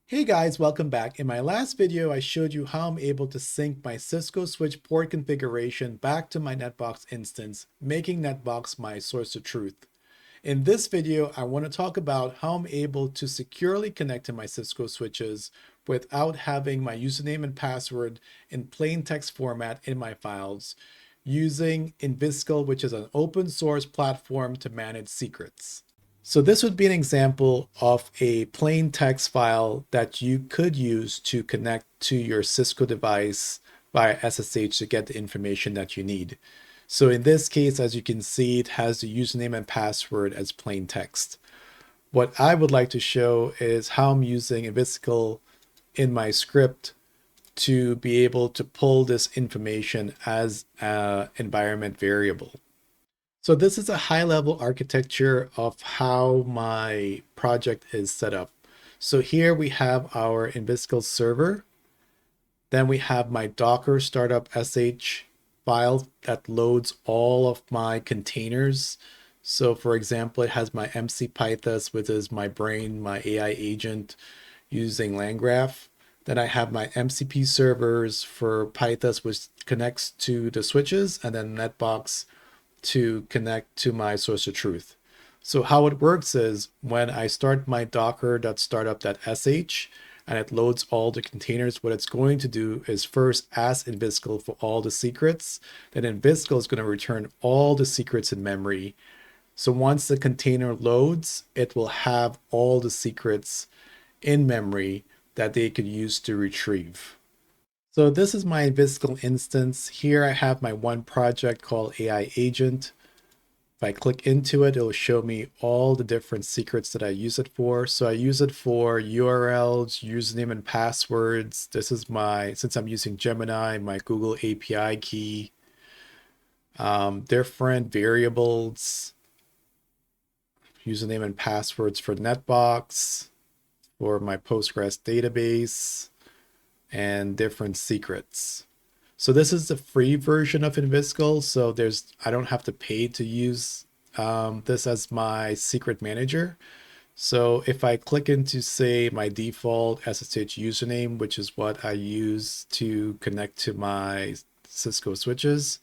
Hey guys, welcome back. In my last video, I showed you how I'm able to sync my Cisco switch port configuration back to my Netbox instance, making Netbox my source of truth. In this video, I want to talk about how I'm able to securely connect to my Cisco switches without having my username and password in plain text format in my files, using Infisical, which is an open source platform to manage secrets. So this would be an example of a plain text file that you could use to connect to your Cisco device via SSH to get the information that you need. So in this case, as you can see, it has the username and password as plain text. What I would like to show is how I'm using Infisical in my script to be able to pull this information as an environment variable. So this is a high-level architecture of how my project is set up. So here we have our Infisical server. Then we have my Docker startup sh file that loads all of my containers. So for example, it has my MC Pythos, which is my brain, my AI agent using LangGraph. Then I have my MCP servers for Pythos, which connects to the switches, and then Netbox to connect to my source of truth. So how it works is when I start my docker.startup.sh and it loads all the containers, what it's going to do is first ask Infisical for all the secrets. Then Infisical is going to return all the secrets in memory. So once the container loads, it will have all the secrets in memory that they could use to retrieve. So this is my Infisical instance. Here I have my one project called AI Agent. If I click into it, it'll show me all the different secrets that I use it for. So I use it for URLs, username and passwords. This is my, since I'm using Gemini, my Google API key, different variables, username and passwords for Netbox, for my Postgres database, and different secrets. So this is the free version of Infisical. So I don't have to pay to use this as my secret manager. So if I click into, say, my default SSH username, which is what I use to connect to my Cisco switches,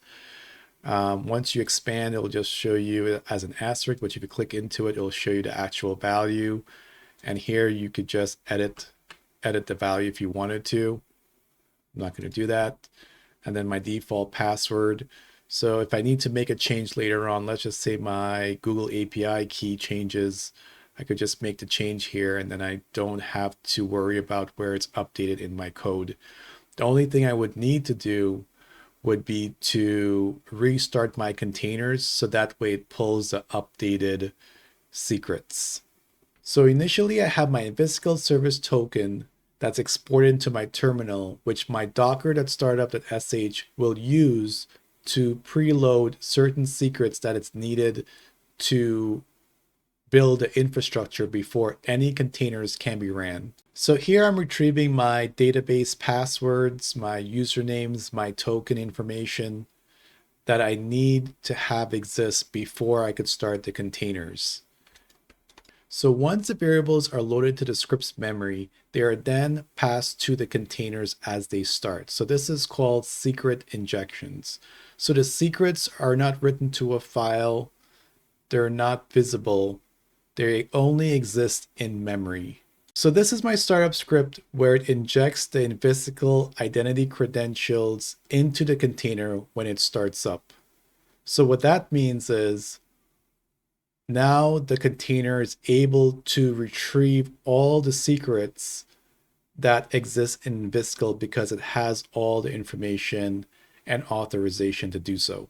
once you expand, it'll just show you as an asterisk, but if you click into it, it'll show you the actual value. And here you could just edit the value if you wanted to. I'm not going to do that. And then my default password. So if I need to make a change later on, let's just say my Google API key changes, I could just make the change here and then I don't have to worry about where it's updated in my code. The only thing I would need to do would be to restart my containers so that way it pulls the updated secrets. So initially I have my Infisical service token that's exported to my terminal, which my docker.startup.sh will use to preload certain secrets that it's needed to build the infrastructure before any containers can be ran. So here I'm retrieving my database passwords, my usernames, my token information that I need to have exist before I could start the containers. So once the variables are loaded to the script's memory, they are then passed to the containers as they start. So this is called secret injections. So the secrets are not written to a file. They're not visible. They only exist in memory. So this is my startup script where it injects the Infisical identity credentials into the container when it starts up. So what that means is now the container is able to retrieve all the secrets that exist in Infisical because it has all the information and authorization to do so.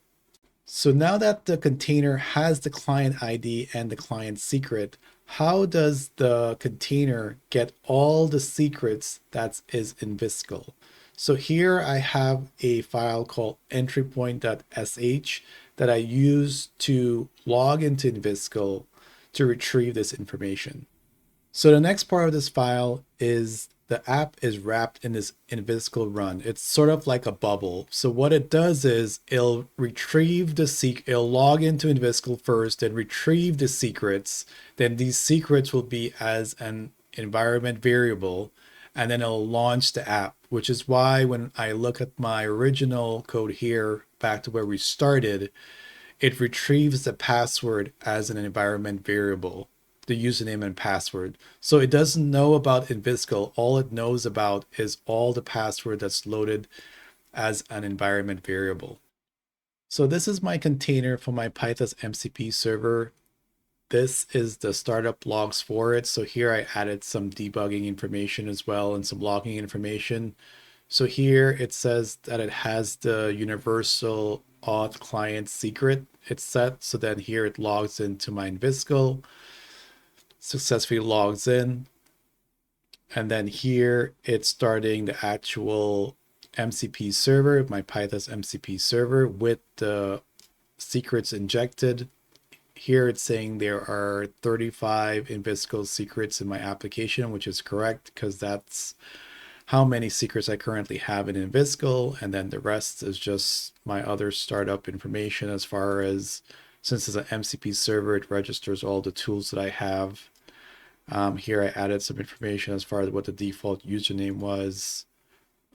So now that the container has the client ID and the client secret, how does the container get all the secrets that is Infisical? So here I have a file called entrypoint.sh that I use to log into Infisical to retrieve this information. So the next part of this file is the app is wrapped in this Infisical run. It's sort of like a bubble. So what it does is it'll retrieve it'll log into Infisical first, then retrieve the secrets. Then these secrets will be as an environment variable, and then it'll launch the app, which is why when I look at my original code here, back to where we started, it retrieves the password as an environment variable, the username and password. So it doesn't know about Infisical. All it knows about is all the password that's loaded as an environment variable. So this is my container for my Python MCP server. This is the startup logs for it. So here I added some debugging information as well and some logging information. So here it says that it has the universal auth client secret it's set. So then here it logs into my Infisical, successfully logs in. And then here it's starting the actual MCP server, my Python MCP server with the secrets injected. Here it's saying there are 35 Infisical secrets in my application, which is correct because that's how many secrets I currently have in Infisical, and then the rest is just my other startup information as far as, since it's an MCP server, it registers all the tools that I have. Here I added some information as far as what the default username was,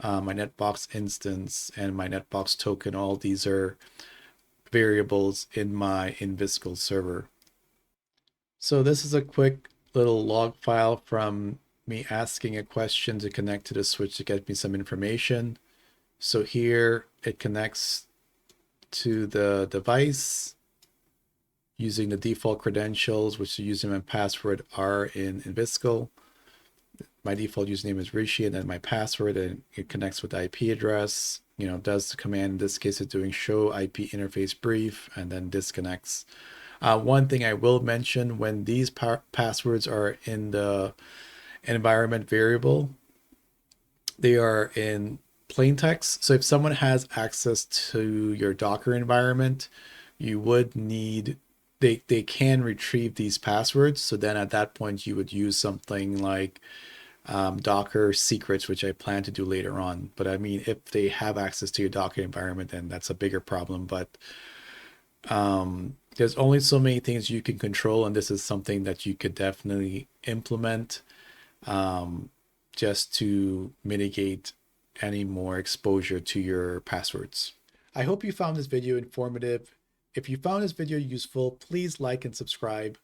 my netbox instance, and my netbox token. All these are variables in my Infisical server. So this is a quick little log file from me asking a question to connect to the switch to get me some information. So here it connects to the device using the default credentials, which the username and password are in Infisical. My default username is Rishi, and then my password, and it connects with the IP address. Does the command, in this case it's doing show IP interface brief, and then disconnects. One thing I will mention, when these passwords are in the environment variable, they are in plaintext. So if someone has access to your Docker environment, you would need, they can retrieve these passwords. So then at that point, you would use something like Docker secrets, which I plan to do later on. But I mean, if they have access to your Docker environment, then that's a bigger problem. But there's only so many things you can control, and this is something that you could definitely implement just to mitigate any more exposure to your passwords. I hope you found this video informative. If you found this video useful, please like and subscribe.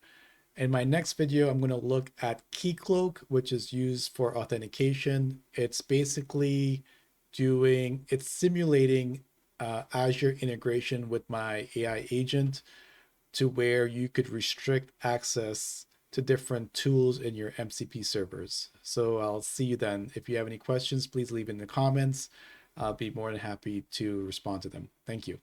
In my next video, I'm going to look at Keycloak, which is used for authentication. It's basically it's simulating Azure integration with my AI agent to where you could restrict access to different tools in your MCP servers. So I'll see you then. If you have any questions, please leave in the comments. I'll be more than happy to respond to them. Thank you.